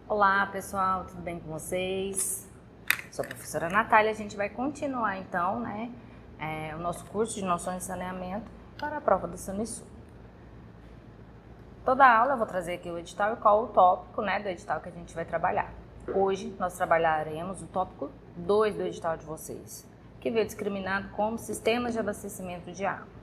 Olá pessoal, tudo bem com vocês? Sou a professora Natália, a gente vai continuar então, o nosso curso de noções de saneamento para a prova do Sanisul. Toda aula eu vou trazer aqui o edital e qual o tópico, do edital que a gente vai trabalhar. Hoje nós trabalharemos o tópico 2 do edital de vocês, que veio discriminado como sistemas de abastecimento de água.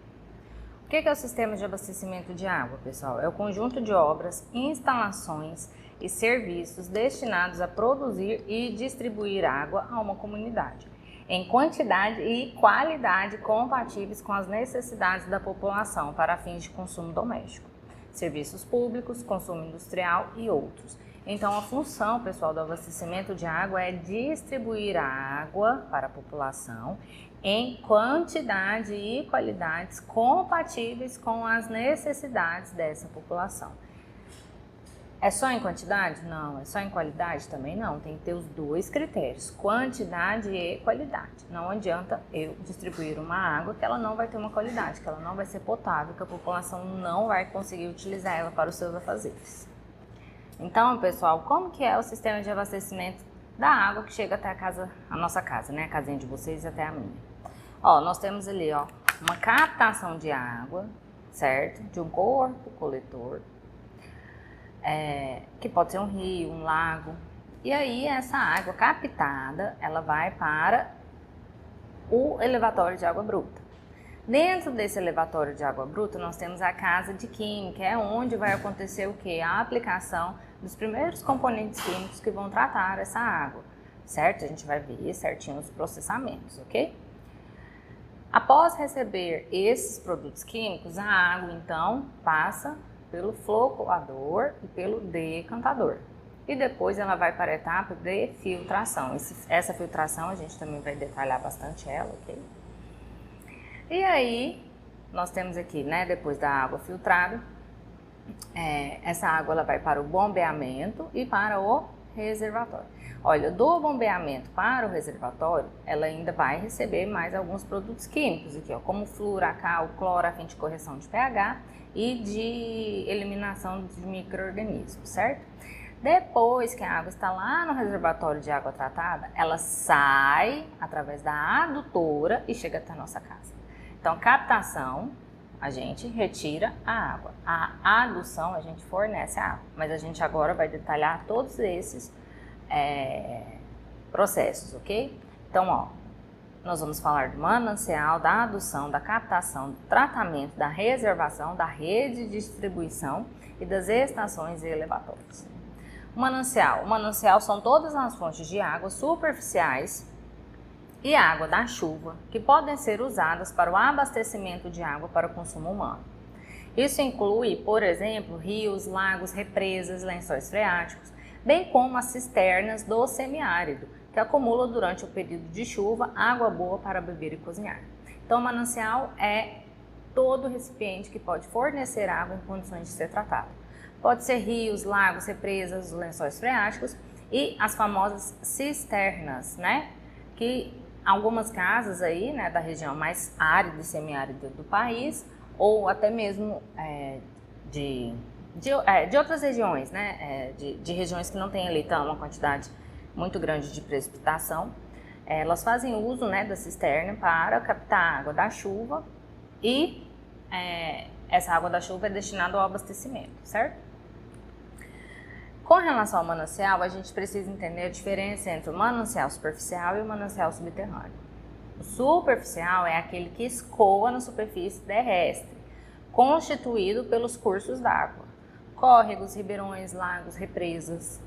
O que é o sistema de abastecimento de água, pessoal? É o conjunto de obras, instalações e serviços destinados a produzir e distribuir água a uma comunidade, em quantidade e qualidade compatíveis com as necessidades da população para fins de consumo doméstico, serviços públicos, consumo industrial e outros. Então, a função, pessoal, do abastecimento de água é distribuir a água para a população em quantidade e qualidades compatíveis com as necessidades dessa população. É só em quantidade? Não. É só em qualidade? Também não. Tem que ter os dois critérios, quantidade e qualidade. Não adianta eu distribuir uma água que ela não vai ter uma qualidade, que ela não vai ser potável, que a população não vai conseguir utilizar ela para os seus afazeres. Então, pessoal, como que é o sistema de abastecimento da água que chega até a nossa casa, a casinha de vocês e até a minha? Nós temos ali, uma captação de água, certo? De um corpo coletor, que pode ser um rio, um lago. E aí, essa água captada, ela vai para o elevatório de água bruta. Dentro desse elevatório de água bruta, nós temos a casa de química, é onde vai acontecer o quê? A aplicação dos primeiros componentes químicos que vão tratar essa água, certo? A gente vai ver certinho os processamentos, ok? Após receber esses produtos químicos, a água, então, passa pelo flocador e pelo decantador. E depois ela vai para a etapa de filtração. Essa filtração a gente também vai detalhar bastante ela, ok? E aí, nós temos aqui, depois da água filtrada, essa água ela vai para o bombeamento e para o reservatório. Olha, do bombeamento para o reservatório, ela ainda vai receber mais alguns produtos químicos aqui, como flúor, cal, cloro, a fim de correção de pH e de eliminação de micro-organismos, certo? Depois que a água está lá no reservatório de água tratada, ela sai através da adutora e chega até a nossa casa. Então, captação, a gente retira a água. A adução, a gente fornece a água. Mas a gente agora vai detalhar todos esses processos, ok? Então, nós vamos falar do manancial, da adução, da captação, do tratamento, da reservação, da rede de distribuição e das estações e elevatórios. O manancial são todas as fontes de água superficiais e água da chuva que podem ser usadas para o abastecimento de água para o consumo humano. Isso inclui, por exemplo, rios, lagos, represas, lençóis freáticos, bem como as cisternas do semiárido, que acumulam durante o período de chuva água boa para beber e cozinhar. Então, o manancial é todo recipiente que pode fornecer água em condições de ser tratado. Pode ser rios, lagos, represas, lençóis freáticos e as famosas cisternas, que algumas casas aí, da região mais árida e semiárida do país, ou até mesmo de outras regiões, de regiões que não tem ali uma quantidade muito grande de precipitação, elas fazem uso, da cisterna para captar a água da chuva e essa água da chuva é destinada ao abastecimento, certo? Com relação ao manancial, a gente precisa entender a diferença entre o manancial superficial e o manancial subterrâneo. O superficial é aquele que escoa na superfície terrestre, constituído pelos cursos d'água, córregos, ribeirões, lagos, represas.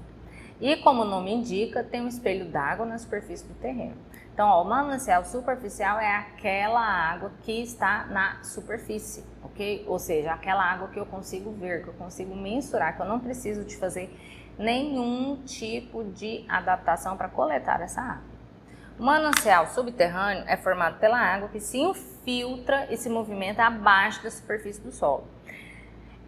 E como o nome indica, tem um espelho d'água na superfície do terreno. Então, o manancial superficial é aquela água que está na superfície, ok? Ou seja, aquela água que eu consigo ver, que eu consigo mensurar, que eu não preciso de fazer nenhum tipo de adaptação para coletar essa água. O manancial subterrâneo é formado pela água que se infiltra e se movimenta abaixo da superfície do solo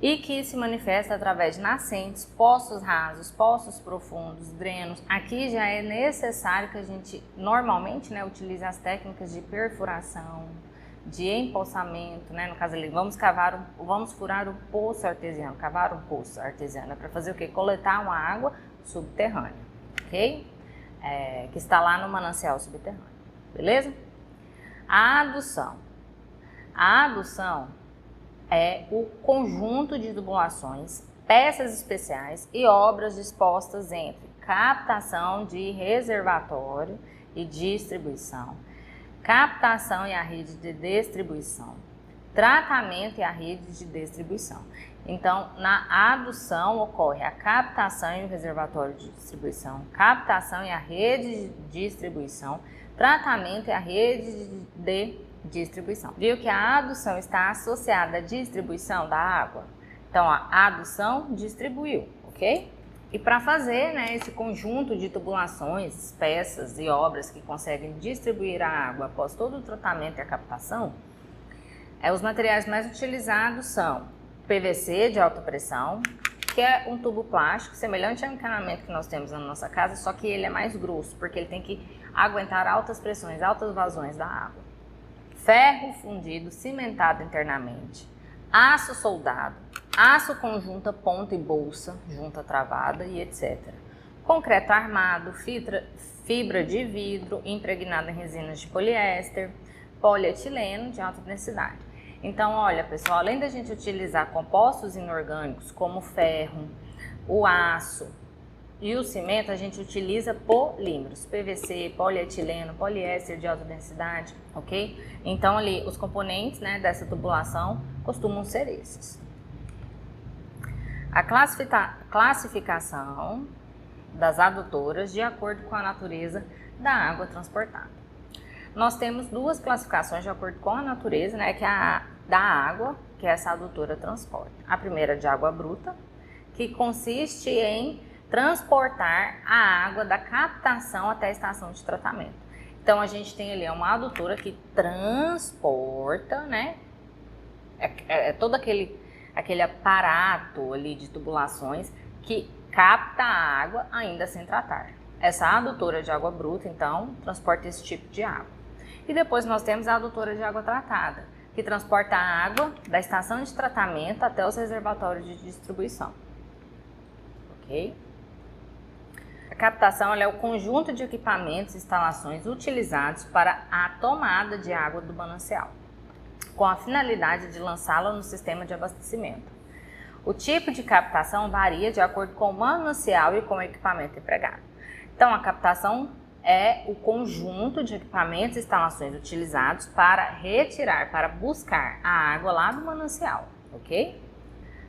e que se manifesta através de nascentes, poços rasos, poços profundos, drenos. Aqui já é necessário que a gente normalmente utilize as técnicas de perfuração, de empoçamento, no caso ali, vamos furar um poço artesiano, cavar um poço artesiano, para fazer o quê? Coletar uma água subterrânea, ok? Que está lá no manancial subterrâneo, beleza? A adução. A adução é o conjunto de tubulações, peças especiais e obras dispostas entre captação de reservatório e distribuição, captação e a rede de distribuição, tratamento e a rede de distribuição. Então, na adução ocorre a captação e o reservatório de distribuição, captação e a rede de distribuição, tratamento e a rede de distribuição. Viu que a adução está associada à distribuição da água? Então, a adução distribuiu, ok? E para fazer, né, esse conjunto de tubulações, peças e obras que conseguem distribuir a água após todo o tratamento e a captação, os materiais mais utilizados são PVC de alta pressão, que é um tubo plástico semelhante ao encanamento que nós temos na nossa casa, só que ele é mais grosso, porque ele tem que aguentar altas pressões, altas vazões da água. Ferro fundido cimentado internamente, aço soldado, aço conjunta ponta e bolsa, junta travada e etc. Concreto armado, fibra de vidro impregnada em resinas de poliéster, polietileno de alta densidade. Então, olha pessoal, além da gente utilizar compostos inorgânicos como o ferro, o aço e o cimento, a gente utiliza polímeros, PVC, polietileno, poliéster de alta densidade, ok? Então, ali, os componentes, né, dessa tubulação costumam ser esses. A classificação das adutoras de acordo com a natureza da água transportada. Nós temos duas classificações de acordo com a natureza, né, que é a da água, que essa adutora transporta. A primeira de água bruta, que consiste em transportar a água da captação até a estação de tratamento. Então, a gente tem ali uma adutora que transporta, né, todo aquele aparato ali de tubulações que capta a água ainda sem tratar. Essa adutora de água bruta, então, transporta esse tipo de água. E depois nós temos a adutora de água tratada, que transporta a água da estação de tratamento até os reservatórios de distribuição. Ok? A captação é o conjunto de equipamentos e instalações utilizados para a tomada de água do manancial, com a finalidade de lançá-la no sistema de abastecimento. O tipo de captação varia de acordo com o manancial e com o equipamento empregado. Então, a captação é o conjunto de equipamentos e instalações utilizados para retirar, para buscar a água lá do manancial, ok?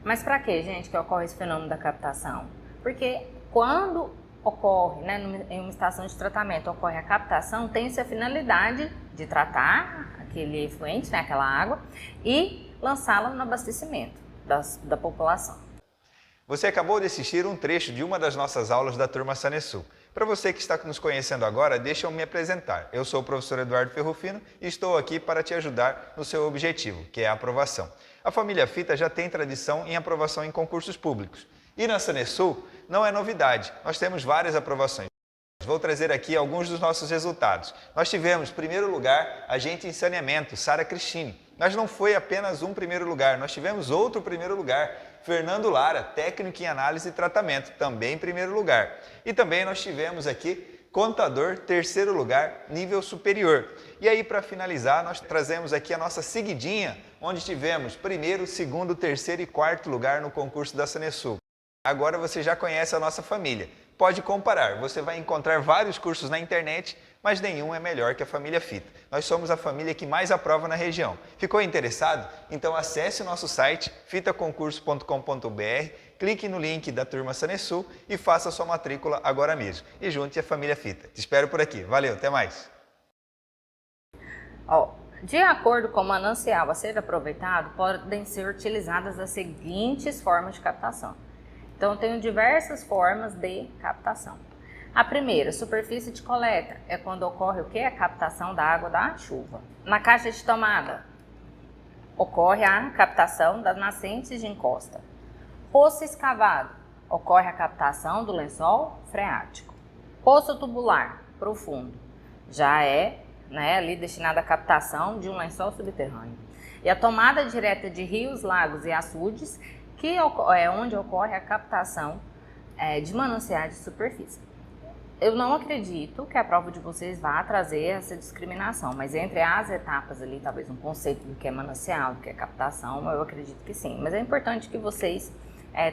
Mas para que, gente, que ocorre esse fenômeno da captação? Porque quando ocorre, né, em uma estação de tratamento, ocorre a captação, tem-se a finalidade de tratar aquele efluente, né, aquela água, e lançá-la no abastecimento da população. Você acabou de assistir um trecho de uma das nossas aulas da turma Sanesul. Para você que está nos conhecendo agora, deixa eu me apresentar. Eu sou o professor Eduardo Ferrufino e estou aqui para te ajudar no seu objetivo, que é a aprovação. A família Fita já tem tradição em aprovação em concursos públicos. E na Sanesul não é novidade, nós temos várias aprovações. Vou trazer aqui alguns dos nossos resultados. Nós tivemos, primeiro lugar, agente em saneamento, Sara Cristine. Mas não foi apenas um primeiro lugar, nós tivemos outro primeiro lugar, Fernando Lara, técnico em análise e tratamento, também em primeiro lugar. E também nós tivemos aqui contador, terceiro lugar, nível superior. E aí, para finalizar, nós trazemos aqui a nossa seguidinha, onde tivemos primeiro, segundo, terceiro e quarto lugar no concurso da Sanesul. Agora você já conhece a nossa família. Pode comparar, você vai encontrar vários cursos na internet, mas nenhum é melhor que a família Fita. Nós somos a família que mais aprova na região. Ficou interessado? Então acesse o nosso site fitaconcurso.com.br, clique no link da turma Sanesul e faça sua matrícula agora mesmo. E junte a família Fita. Te espero por aqui. Valeu, até mais! De acordo com o manancial a ser aproveitado, podem ser utilizadas as seguintes formas de captação. Então, eu tenho diversas formas de captação. A primeira, superfície de coleta, é quando ocorre o que? A captação da água da chuva. Na caixa de tomada, ocorre a captação das nascentes de encosta. Poço escavado, ocorre a captação do lençol freático. Poço tubular, profundo, já é, né, ali destinado à captação de um lençol subterrâneo. E a tomada direta de rios, lagos e açudes, que é onde ocorre a captação de mananciar de superfície. Eu não acredito que a prova de vocês vá trazer essa discriminação, mas entre as etapas ali, talvez um conceito do que é manancial, do que é captação, eu acredito que sim. Mas é importante que vocês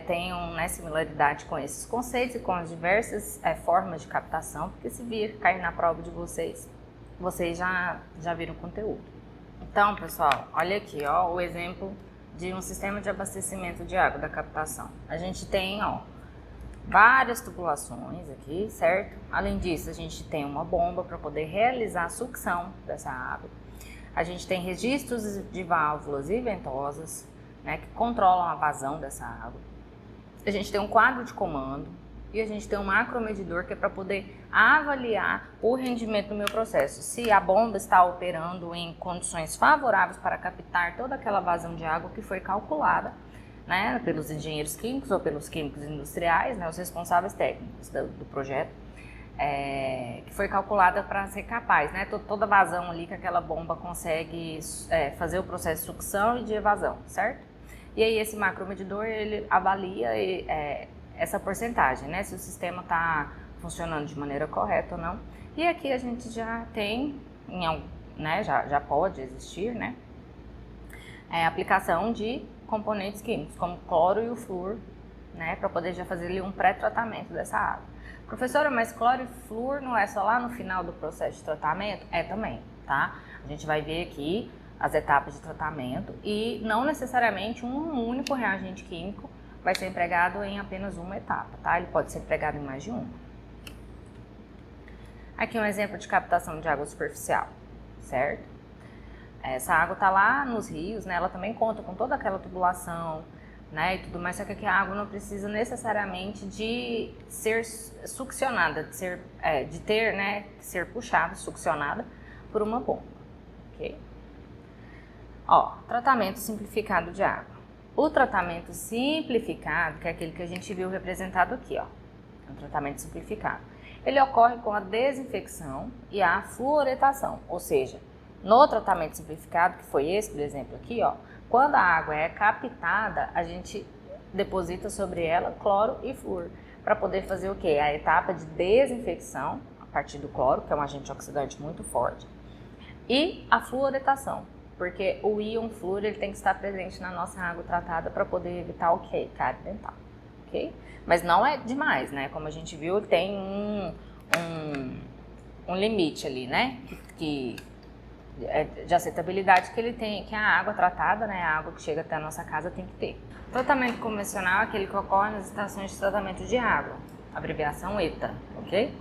tenham, né, similaridade com esses conceitos e com as diversas formas de captação, porque se vir cair na prova de vocês, vocês já viram o conteúdo. Então, pessoal, olha aqui, ó, o exemplo de um sistema de abastecimento de água da captação. A gente tem, ó, várias tubulações aqui, certo? Além disso, a gente tem uma bomba para poder realizar a sucção dessa água. A gente tem registros de válvulas e ventosas, né, que controlam a vazão dessa água. A gente tem um quadro de comando e a gente tem um macromedidor que é para poder avaliar o rendimento do meu processo. Se a bomba está operando em condições favoráveis para captar toda aquela vazão de água que foi calculada, né, pelos engenheiros químicos ou pelos químicos industriais, né, os responsáveis técnicos do projeto, que foi calculada para ser capaz, né, toda vazão ali que aquela bomba consegue fazer o processo de sucção e de evasão, certo? E aí esse macromedidor, ele avalia essa porcentagem, né, se o sistema está funcionando de maneira correta ou não. E aqui a gente já tem, né, já pode existir, né, a aplicação de componentes químicos, como cloro e o flúor, né, para poder já fazer ali um pré-tratamento dessa água. Professora, mas cloro e flúor não é só lá no final do processo de tratamento? É também, tá? A gente vai ver aqui as etapas de tratamento e não necessariamente um único reagente químico vai ser empregado em apenas uma etapa, tá? Ele pode ser empregado em mais de uma. Aqui um exemplo de captação de água superficial, certo? Essa água está lá nos rios, né? Ela também conta com toda aquela tubulação, né, e tudo mais, só que aqui a água não precisa necessariamente de ser succionada, de ter, né, que ser puxada, succionada por uma bomba, ok? Ó, tratamento simplificado de água. O tratamento simplificado, que é aquele que a gente viu representado aqui, ó, é um tratamento simplificado. Ele ocorre com a desinfecção e a fluoretação, ou seja, no tratamento simplificado, que foi esse, por exemplo, aqui, ó, quando a água é captada, a gente deposita sobre ela cloro e flúor, para poder fazer o quê? A etapa de desinfecção, a partir do cloro, que é um agente oxidante muito forte, e a fluoretação, porque o íon flúor ele tem que estar presente na nossa água tratada para poder evitar o quê? Cárie dental, ok? Mas não é demais, né? Como a gente viu, tem um limite ali, né? De aceitabilidade que ele tem, que a água tratada, né, a água que chega até a nossa casa tem que ter. Tratamento convencional é aquele que ocorre nas estações de tratamento de água, abreviação ETA, ok?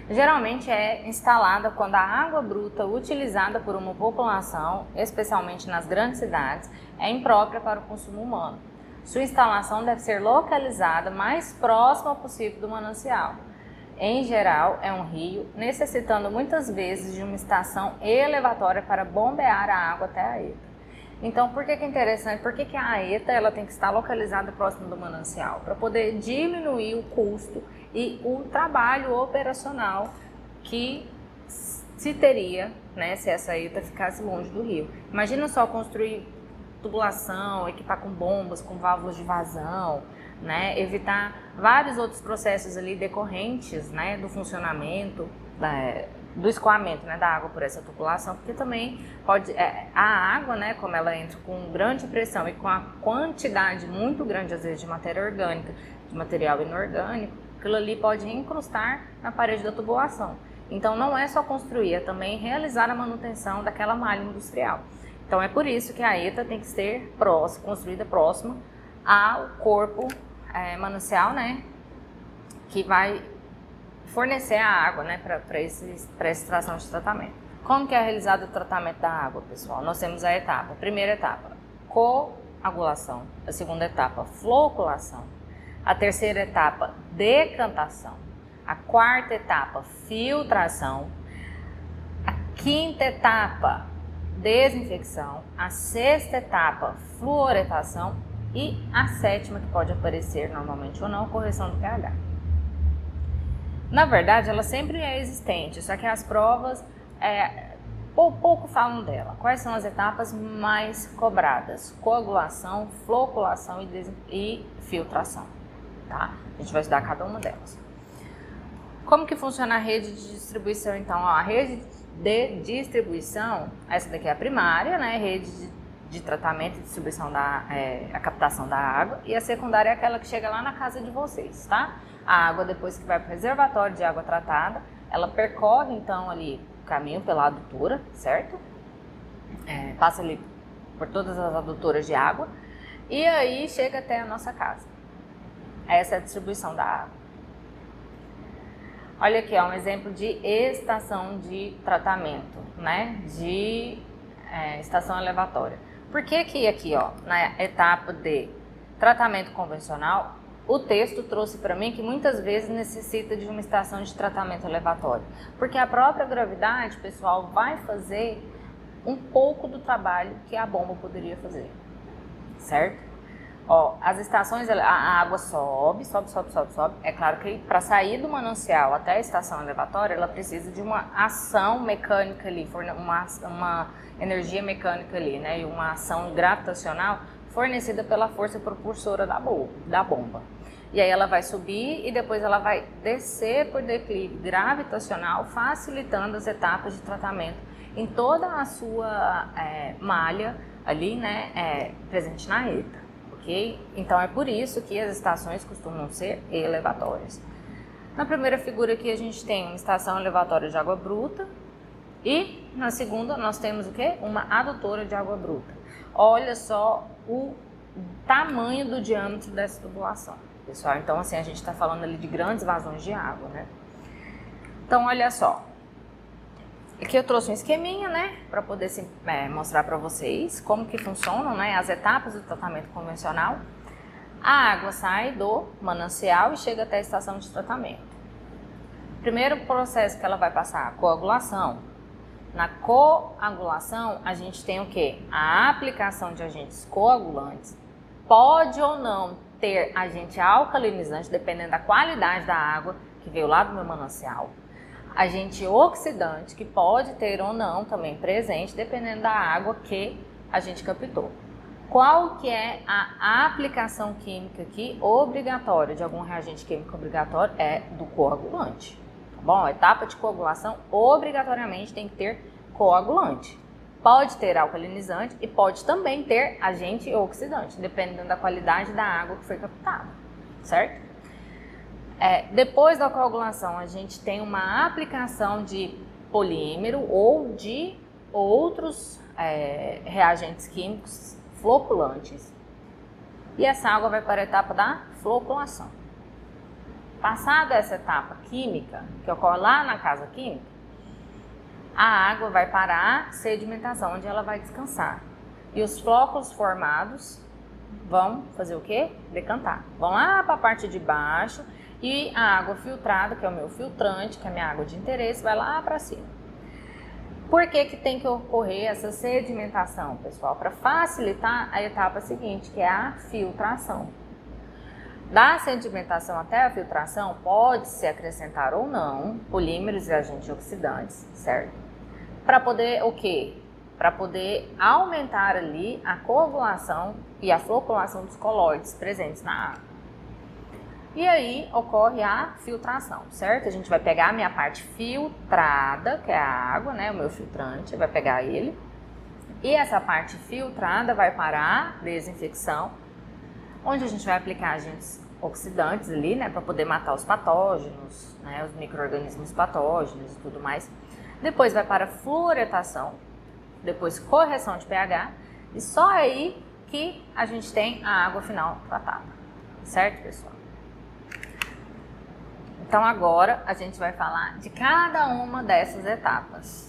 Geralmente é instalada quando a água bruta utilizada por uma população, especialmente nas grandes cidades, é imprópria para o consumo humano. Sua instalação deve ser localizada mais próxima possível do manancial. Em geral, é um rio, necessitando muitas vezes de uma estação elevatória para bombear a água até a ETA. Então, por que é interessante? Por que a ETA ela tem que estar localizada próximo do manancial? Para poder diminuir o custo e o trabalho operacional que se teria, né, se essa ETA ficasse longe do rio. Imagina só construir tubulação, equipar com bombas, com válvulas de vazão, né, evitar vários outros processos ali decorrentes, né, do funcionamento, do escoamento, né, da água por essa tubulação, porque também pode, a água, né, como ela entra com grande pressão e com a quantidade muito grande, às vezes, de matéria orgânica, de material inorgânico, aquilo ali pode incrustar na parede da tubulação. Então, não é só construir, é também realizar a manutenção daquela malha industrial. Então, é por isso que a ETA tem que ser construída próxima ao corpo manancial, né, que vai fornecer a água, né, para essa estação de tratamento. Como que é realizado o tratamento da água, pessoal? Nós temos a etapa, a primeira etapa, coagulação, a segunda etapa, floculação, a terceira etapa, decantação, a quarta etapa, filtração, a quinta etapa, desinfecção, a sexta etapa, fluoretação e a sétima, que pode aparecer normalmente ou não, correção do pH. Na verdade, ela sempre é existente, só que as provas pouco falam dela. Quais são as etapas mais cobradas? Coagulação, floculação e filtração. tá? A gente vai estudar cada uma delas. Como que funciona a rede de distribuição, então? Ó, a rede de distribuição, essa daqui é a primária, né? Rede de tratamento e distribuição a captação da água. E a secundária é aquela que chega lá na casa de vocês, tá? A água, depois que vai para o reservatório de água tratada, ela percorre, então, ali o caminho pela adutora, certo? Passa ali por todas as adutoras de água e aí chega até a nossa casa. Essa é a distribuição da água. Olha aqui, ó, um exemplo de estação de tratamento, né? De estação elevatória. Por que que aqui, ó, na etapa de tratamento convencional, o texto trouxe para mim que muitas vezes necessita de uma estação de tratamento elevatório? Porque a própria gravidade, pessoal, vai fazer um pouco do trabalho que a bomba poderia fazer, certo? Ó, as estações, a água sobe. É claro que para sair do manancial até a estação elevatória, ela precisa de uma ação mecânica ali, uma energia mecânica ali, né? E uma ação gravitacional fornecida pela força propulsora da bomba. E aí ela vai subir e depois ela vai descer por declive gravitacional, facilitando as etapas de tratamento em toda a sua malha ali, né? Presente na ETA. Então é por isso que as estações costumam ser elevatórias. Na primeira figura aqui a gente tem uma estação elevatória de água bruta e na segunda nós temos o quê? Uma adutora de água bruta. Olha só o tamanho do diâmetro dessa tubulação, pessoal. Então assim, a gente está falando ali de grandes vazões de água, né? Então olha só. Aqui eu trouxe um esqueminha, né, para poder mostrar para vocês como que funcionam, né, as etapas do tratamento convencional. A água sai do manancial e chega até a estação de tratamento. Primeiro processo que ela vai passar, a coagulação. Na coagulação, a gente tem o quê? A aplicação de agentes coagulantes. Pode ou não ter agente alcalinizante, dependendo da qualidade da água que veio lá do meu manancial. Agente oxidante, que pode ter ou não também presente, dependendo da água que a gente captou. Qual que é a aplicação química aqui obrigatória de algum reagente químico obrigatório? É do coagulante. Tá bom? A etapa de coagulação obrigatoriamente tem que ter coagulante. Pode ter alcalinizante e pode também ter agente oxidante, dependendo da qualidade da água que foi captada, certo? Depois da coagulação, a gente tem uma aplicação de polímero ou de outros reagentes químicos floculantes. E essa água vai para a etapa da floculação. Passada essa etapa química, que ocorre lá na casa química, a água vai para a sedimentação, onde ela vai descansar. E os flóculos formados vão fazer o quê? Decantar. Vão lá para a parte de baixo. E a água filtrada, que é o meu filtrante, que é a minha água de interesse, vai lá para cima. Por que que tem que ocorrer essa sedimentação, pessoal? Para facilitar a etapa seguinte, que é a filtração. Da sedimentação até a filtração, pode-se acrescentar ou não polímeros e agentes oxidantes, certo? Para poder o quê? Para poder aumentar ali a coagulação e a floculação dos colóides presentes na água. E aí ocorre a filtração, certo? A gente vai pegar a minha parte filtrada, que é a água, né? O meu filtrante, vai pegar ele. E essa parte filtrada vai para a desinfecção, onde a gente vai aplicar agentes oxidantes ali, né? Para poder matar os patógenos, né? Os micro-organismos patógenos e tudo mais. Depois vai para a fluoretação, depois correção de pH. E só aí que a gente tem a água final tratada, certo, pessoal? Então agora a gente vai falar de cada uma dessas etapas.